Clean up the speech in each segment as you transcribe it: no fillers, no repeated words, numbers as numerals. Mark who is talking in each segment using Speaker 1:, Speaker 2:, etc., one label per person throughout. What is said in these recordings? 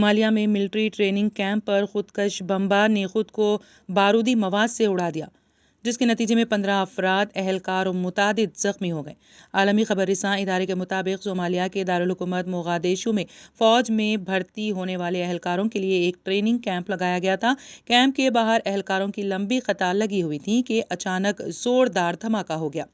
Speaker 1: Somalia میں military training camp پر خودکش بمبار نے خود کو بارودی مواد سے اڑا دیا، جس کے نتیجے میں 15 افراد، اہلکار اور متعدد زخمی ہو گئے۔ عالمی خبر رساں ادارے کے مطابق صومالیہ کے دارالحکومت موغادیشو میں فوج میں بھرتی ہونے والے اہلکاروں کے لیے ایک ٹریننگ کیمپ لگایا گیا تھا۔ کیمپ کے باہر اہلکاروں کی لمبی قطار لگی ہوئی تھی کہ اچانک زوردار دھماکہ ہو گیا۔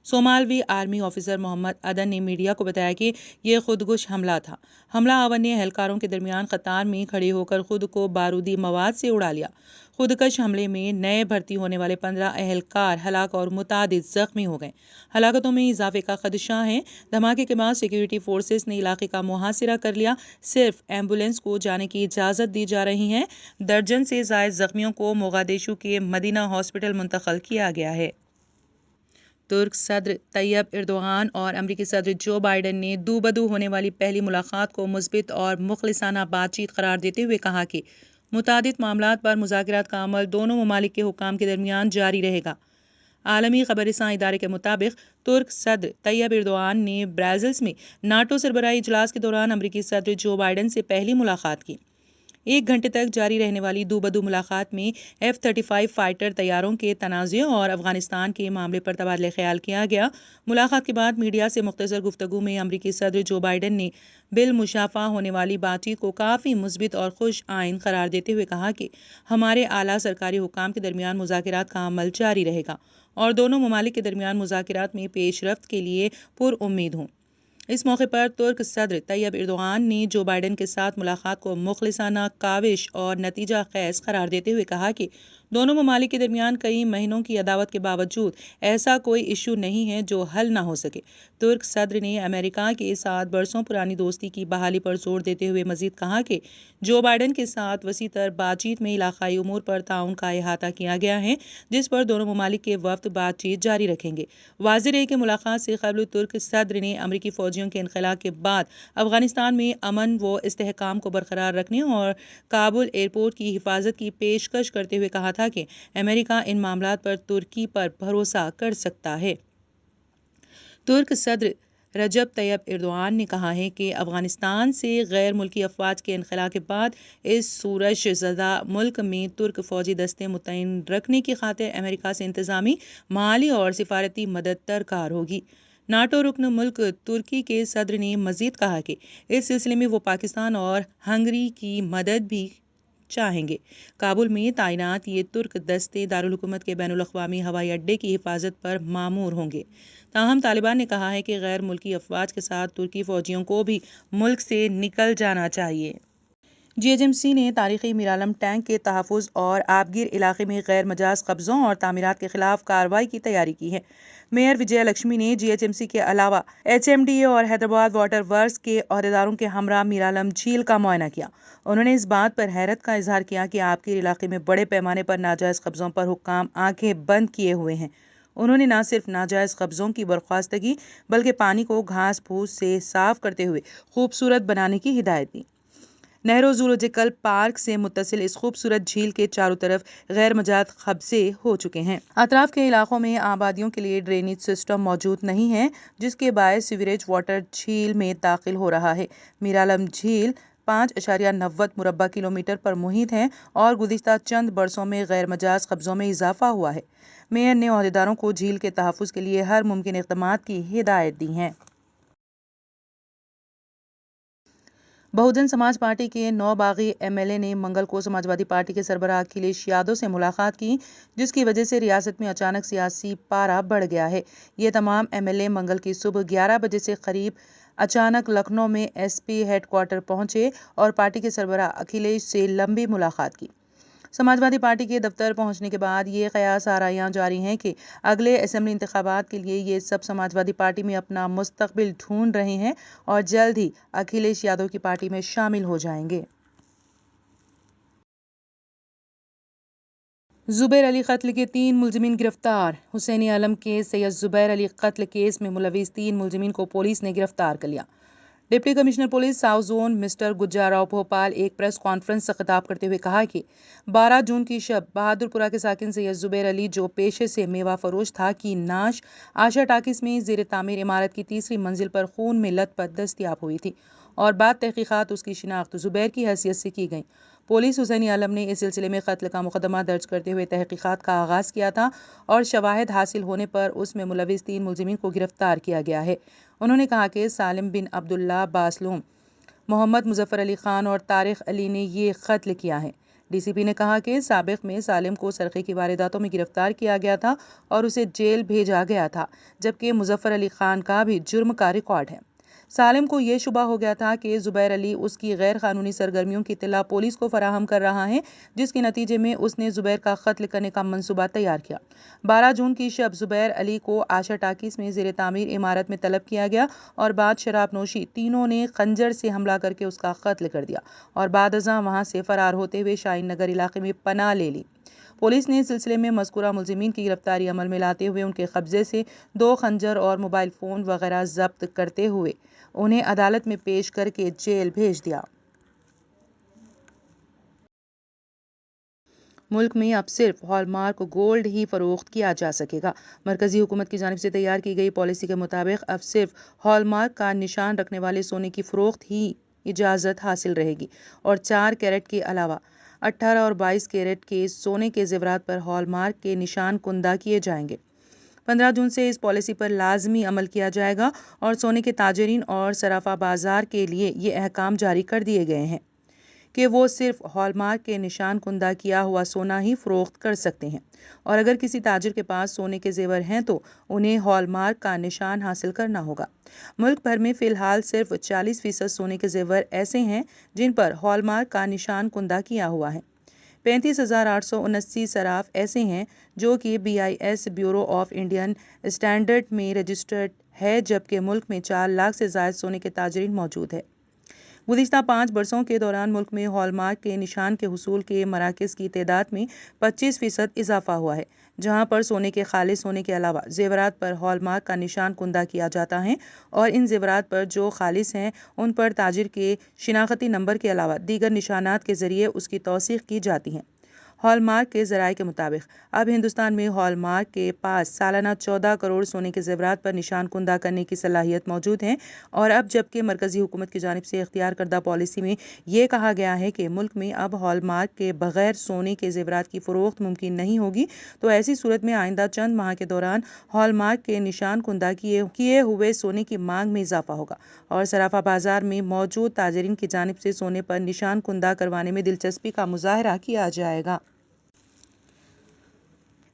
Speaker 1: صومالوی آرمی آفیسر محمد عدن نے میڈیا کو بتایا کہ یہ خودکش حملہ تھا۔ حملہ آور نے اہلکاروں کے درمیان قطار میں کھڑے ہو کر خود کو بارودی مواد سے اڑا لیا۔ خودکش حملے میں نئے بھرتی ہونے والے 15 اہلکار ہلاک اور متعدد زخمی ہو گئے۔ ہلاکتوں میں اضافے کا خدشہ ہے۔ دھماکے کے بعد سیکورٹی فورسز نے علاقے کا محاصرہ کر لیا۔ صرف ایمبولینس کو جانے کی اجازت دی جا رہی ہے۔ درجن سے زائد زخمیوں کو موغادیشو کے مدینہ ہاسپٹل منتقل کیا گیا ہے۔ ترک صدر طیب ایردوان اور امریکی صدر جو بائیڈن نے دو بدو ہونے والی پہلی ملاقات کو مثبت اور مخلصانہ بات چیت قرار دیتے ہوئے کہا کہ متعدد معاملات پر مذاکرات کا عمل دونوں ممالک کے حکام کے درمیان جاری رہے گا۔ عالمی خبر رساں ادارے کے مطابق ترک صدر طیب ایردوان نے برسلز میں ناٹو سربراہی اجلاس کے دوران امریکی صدر جو بائیڈن سے پہلی ملاقات کی۔ 1 گھنٹے تک جاری رہنے والی دو بدو ملاقات میں F-35 فائٹر طیاروں کے تنازع اور افغانستان کے معاملے پر تبادلہ خیال کیا گیا۔ ملاقات کے بعد میڈیا سے مختصر گفتگو میں امریکی صدر جو بائیڈن نے بالمشافہ ہونے والی بات چیت کو کافی مثبت اور خوش آئند قرار دیتے ہوئے کہا کہ ہمارے اعلیٰ سرکاری حکام کے درمیان مذاکرات کا عمل جاری رہے گا اور دونوں ممالک کے درمیان مذاکرات میں پیش رفت کے لیے پرامید ہوں۔ اس موقع پر ترک صدر طیب ایردوان نے جو بائیڈن کے ساتھ ملاقات کو مخلصانہ کاوش اور نتیجہ خیز قرار دیتے ہوئے کہا کہ دونوں ممالک کے درمیان کئی مہینوں کی عداوت کے باوجود ایسا کوئی ایشو نہیں ہے جو حل نہ ہو سکے۔ ترک صدر نے امریکہ کے ساتھ برسوں پرانی دوستی کی بحالی پر زور دیتے ہوئے مزید کہا کہ جو بائیڈن کے ساتھ وسیع تر بات چیت میں علاقائی امور پر تعاون کا احاطہ کیا گیا ہے، جس پر دونوں ممالک کے وفد بات چیت جاری رکھیں گے۔ واضح رہے کہ ملاقات سے قبل ترک صدر نے امریکی فوجیوں کے انخلاء کے بعد افغانستان میں امن و استحکام کو برقرار رکھنے اور کابل ایئرپورٹ کی حفاظت کی پیشکش کرتے ہوئے کہا تھا کہ امریکہ ان معاملات پر ترکی پر بھروسہ کر سکتا ہے۔ ترک صدر رجب طیب ایردوان نے کہا ہے کہ افغانستان سے غیر ملکی افواج کے انخلاء کے بعد اس شورش زدہ ملک میں ترک فوجی دستے مطمئن رکھنے کی خاطر امریکہ سے انتظامی، مالی اور سفارتی مدد درکار ہوگی۔ ناٹو رکن ملک ترکی کے صدر نے مزید کہا کہ اس سلسلے میں وہ پاکستان اور ہنگری کی مدد بھی چاہیں گے۔ کابل میں تعینات یہ ترک دستے دارالحکومت کے بین الاقوامی ہوائی اڈے کی حفاظت پر مامور ہوں گے۔ تاہم طالبان نے کہا ہے کہ غیر ملکی افواج کے ساتھ ترکی فوجیوں کو بھی ملک سے نکل جانا چاہیے۔ GHMC نے تاریخی میرالم ٹینک کے تحفظ اور آبگیر علاقے میں غیر مجاز قبضوں اور تعمیرات کے خلاف کارروائی کی تیاری کی ہے۔ میئر وجے لکشمی نے GHMC کے علاوہ HMDA اور حیدرآباد واٹر ورکس کے عہدیداروں کے ہمراہ میرالم جھیل کا معائنہ کیا۔ انہوں نے اس بات پر حیرت کا اظہار کیا کہ آبگیر علاقے میں بڑے پیمانے پر ناجائز قبضوں پر حکام آنکھیں بند کیے ہوئے ہیں۔ انہوں نے نہ صرف ناجائز قبضوں کی برخاستگی بلکہ پانی کو گھاس پھوس سے صاف کرتے ہوئے خوبصورت بنانے کی ہدایت دی۔ نہرو زولوجیکل پارک سے متصل اس خوبصورت جھیل کے چاروں طرف غیر مجاز قبضے ہو چکے ہیں۔ اطراف کے علاقوں میں آبادیوں کے لیے ڈرینیج سسٹم موجود نہیں ہے، جس کے باعث سیوریج واٹر جھیل میں داخل ہو رہا ہے۔ میرالم جھیل 5.90 مربع کلومیٹر پر محیط ہے اور گزشتہ چند برسوں میں غیر مجاز قبضوں میں اضافہ ہوا ہے۔ میئر نے عہدیداروں کو جھیل کے تحفظ کے لیے ہر ممکن اقدامات کی ہدایت دی ہے۔ بہوجن سماج پارٹی کے نوباغی MLA نے منگل کو سماجوادی پارٹی کے سربراہ اکھلیش یادو سے ملاقات کی، جس کی وجہ سے ریاست میں اچانک سیاسی پارا بڑھ گیا ہے۔ یہ تمام MLA منگل کی صبح 11 بجے سے قریب اچانک لکھنؤ میں SP ہیڈ کوارٹر پہنچے اور پارٹی کے سربراہ اکھلیش سے لمبی ملاقات کی۔ سماجوادی پارٹی کے دفتر پہنچنے کے بعد یہ قیاس آرائیاں جاری ہیں کہ اگلے اسمبلی انتخابات کے لیے یہ سب سماجوادی پارٹی میں اپنا مستقبل ڈھونڈ رہے ہیں اور جلد ہی اکھلیش یادو کی پارٹی میں شامل ہو جائیں گے۔ زبیر علی قتل کے 3 ملزمین گرفتار۔ حسینی عالم کے سید زبیر علی قتل کیس میں ملوث 3 ملزمین کو پولیس نے گرفتار کر لیا۔ Deputy commissioner police south zone mister Gaja Rao Bhupal ایک پریس کانفرنس سے خطاب کرتے ہوئے کہا کہ 12 جون کی شب بہادر پورہ کے ساکن سید زبیر علی جو پیشے سے میوہ فروش تھا کی نعش آشا ٹاکیز میں زیر تعمیر عمارت کی تیسری منزل پر خون میں لت پت دستیاب ہوئی تھی۔ اور بعد تحقیقات اس کی شناخت زبیر کی حیثیت سے کی گئی۔ پولیس حسینی عالم نے اس سلسلے میں قتل کا مقدمہ درج کرتے ہوئے تحقیقات کا آغاز کیا تھا اور شواہد حاصل ہونے پر اس میں ملوث 3 ملزمین کو گرفتار کیا گیا ہے۔ انہوں نے کہا کہ سالم بن عبداللہ باسلوم، محمد مظفر علی خان اور طارق علی نے یہ قتل کیا ہے۔ ڈی سی پی نے کہا کہ سابق میں سالم کو سرقے کی وارداتوں میں گرفتار کیا گیا تھا اور اسے جیل بھیجا گیا تھا، جبکہ مظفر علی خان کا بھی جرم کا ریکارڈ ہے۔ سالم کو یہ شبہ ہو گیا تھا کہ زبیر علی اس کی غیر قانونی سرگرمیوں کی اطلاع پولیس کو فراہم کر رہا ہے، جس کے نتیجے میں اس نے زبیر کا قتل کرنے کا منصوبہ تیار کیا۔ 12 جون کی شب زبیر علی کو آشا ٹاکیز میں زیر تعمیر عمارت میں طلب کیا گیا اور بعد شراب نوشی تینوں نے خنجر سے حملہ کر کے اس کا قتل کر دیا اور بعد ازاں وہاں سے فرار ہوتے ہوئے شاہین نگر علاقے میں پناہ لے لی۔ پولیس نے اس سلسلے میں مذکورہ ملزمین کی گرفتاری عمل میں لاتے ہوئے ان کے قبضے سے 2 خنجر اور موبائل فون وغیرہ ضبط کرتے ہوئے انہیں عدالت میں پیش کر کے جیل بھیج دیا۔ ملک میں اب صرف ہال مارک گولڈ ہی فروخت کیا جا سکے گا۔ مرکزی حکومت کی جانب سے تیار کی گئی پالیسی کے مطابق اب صرف ہال مارک کا نشان رکھنے والے سونے کی فروخت ہی اجازت حاصل رہے گی اور 4 کیرٹ کے علاوہ 18 اور 22 کیرٹ کے سونے کے زیورات پر ہال مارک کے نشان کندہ کیے جائیں گے۔ 15 جون سے اس پالیسی پر لازمی عمل کیا جائے گا اور سونے کے تاجرین اور صرافہ بازار کے لیے یہ احکام جاری کر دیے گئے ہیں کہ وہ صرف ہال مارک کے نشان کندہ کیا ہوا سونا ہی فروخت کر سکتے ہیں اور اگر کسی تاجر کے پاس سونے کے زیور ہیں تو انہیں ہال مارک کا نشان حاصل کرنا ہوگا۔ ملک بھر میں فی الحال صرف 40% سونے کے زیور ایسے ہیں جن پر ہال مارک کا نشان کندہ کیا ہوا ہے۔ 35,879 صراف ایسے ہیں جو کہ BIS bureau of Indian standard میں رجسٹرڈ ہے، جبکہ ملک میں 4 لاکھ سے زائد سونے کے تاجرین موجود ہیں۔ گزشتہ 5 برسوں کے دوران ملک میں ہال مارک کے نشان کے حصول کے مراکز کی تعداد میں 25% اضافہ ہوا ہے، جہاں پر سونے کے خالص ہونے کے علاوہ زیورات پر ہال مارک کا نشان کندہ کیا جاتا ہے اور ان زیورات پر جو خالص ہیں ان پر تاجر کے شناختی نمبر کے علاوہ دیگر نشانات کے ذریعے اس کی توثیق کی جاتی ہے۔ ہال مارک کے ذرائع کے مطابق اب ہندوستان میں ہال مارک کے پاس سالانہ 14 کروڑ سونے کے زیورات پر نشان کندہ کرنے کی صلاحیت موجود ہے اور اب جبکہ مرکزی حکومت کی جانب سے اختیار کردہ پالیسی میں یہ کہا گیا ہے کہ ملک میں اب ہال مارک کے بغیر سونے کے زیورات کی فروخت ممکن نہیں ہوگی، تو ایسی صورت میں آئندہ چند ماہ کے دوران ہال مارک کے نشان کندہ کیے ہوئے سونے کی مانگ میں اضافہ ہوگا اور صرافہ بازار میں موجود تاجرین کی جانب سے سونے پر نشان کندہ کروانے میں دلچسپی کا مظاہرہ کیا جائے گا۔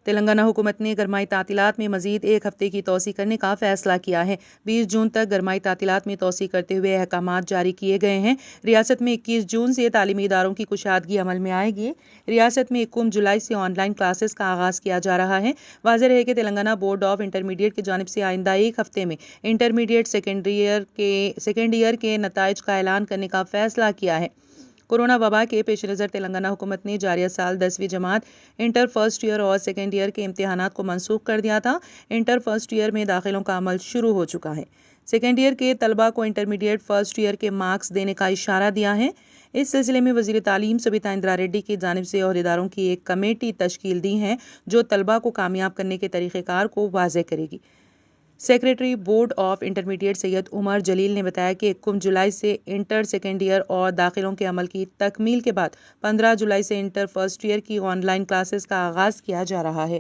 Speaker 1: تلنگانہ حکومت نے گرمائی تعطیلات میں مزید 1 ہفتے کی توسیع کرنے کا فیصلہ کیا ہے۔ 20 جون تک گرمائی تعطیلات میں توسیع کرتے ہوئے احکامات جاری کیے گئے ہیں۔ ریاست میں 21 جون سے تعلیمی اداروں کی کشادگی عمل میں آئے گی۔ ریاست میں 21 جولائی سے آن لائن کلاسز کا آغاز کیا جا رہا ہے۔ واضح رہے کہ تلنگانہ بورڈ آف انٹرمیڈیٹ کی جانب سے آئندہ 1 ہفتے میں انٹرمیڈیٹ سیکنڈ ایئر کے نتائج کا اعلان کرنے کا فیصلہ کیا ہے۔ کورونا وبا کے پیش نظر تلنگانہ حکومت نے جاریہ سال 10ویں جماعت انٹر فرسٹ ایئر اور سیکنڈ ایئر کے امتحانات کو منسوخ کر دیا تھا۔ انٹر فرسٹ ایئر میں داخلوں کا عمل شروع ہو چکا ہے۔ سیکنڈ ایئر کے طلبہ کو انٹرمیڈیٹ فرسٹ ایئر کے مارکس دینے کا اشارہ دیا ہے۔ اس سلسلے میں وزیر تعلیم سبیتا اندرا ریڈی کی جانب سے عہدیداروں کی ایک کمیٹی تشکیل دی ہے جو طلبہ کو کامیاب کرنے کے طریقہ کار کو واضح کرے گی۔ سیکریٹری بورڈ آف انٹرمیڈیٹ سید عمر جلیل نے بتایا کہ 21 جولائی سے انٹر سیکنڈ ایئر اور داخلوں کے عمل کی تکمیل کے بعد 15 جولائی سے انٹر فرسٹ ایئر کی آن لائن کلاسز کا آغاز کیا جا رہا ہے۔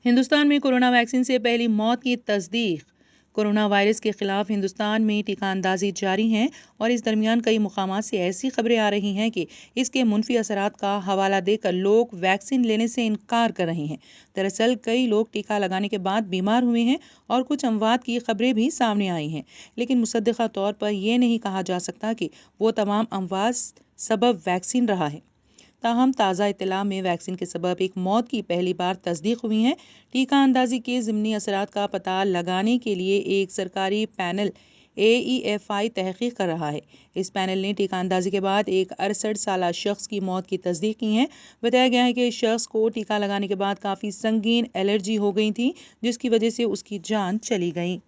Speaker 1: ہندوستان میں کورونا ویکسین سے پہلی موت کی تصدیق۔ کورونا وائرس کے خلاف ہندوستان میں ٹیکہ اندازی جاری ہے اور اس درمیان کئی مقامات سے ایسی خبریں آ رہی ہیں کہ اس کے منفی اثرات کا حوالہ دے کر لوگ ویکسین لینے سے انکار کر رہے ہیں۔ دراصل کئی لوگ ٹیکہ لگانے کے بعد بیمار ہوئے ہیں اور کچھ اموات کی خبریں بھی سامنے آئی ہیں، لیکن مصدقہ طور پر یہ نہیں کہا جا سکتا کہ وہ تمام اموات سبب ویکسین رہا ہے۔ تاہم تازہ اطلاع میں ویکسین کے سبب ایک موت کی پہلی بار تصدیق ہوئی ہے۔ ٹیکہ اندازی کے ضمنی اثرات کا پتہ لگانے کے لیے ایک سرکاری پینل AEFI تحقیق کر رہا ہے۔ اس پینل نے ٹیکہ اندازی کے بعد ایک 68 سالہ شخص کی موت کی تصدیق کی ہے۔ بتایا گیا ہے کہ اس شخص کو ٹیکہ لگانے کے بعد کافی سنگین الرجی ہو گئی تھی، جس کی وجہ سے اس کی جان چلی گئی۔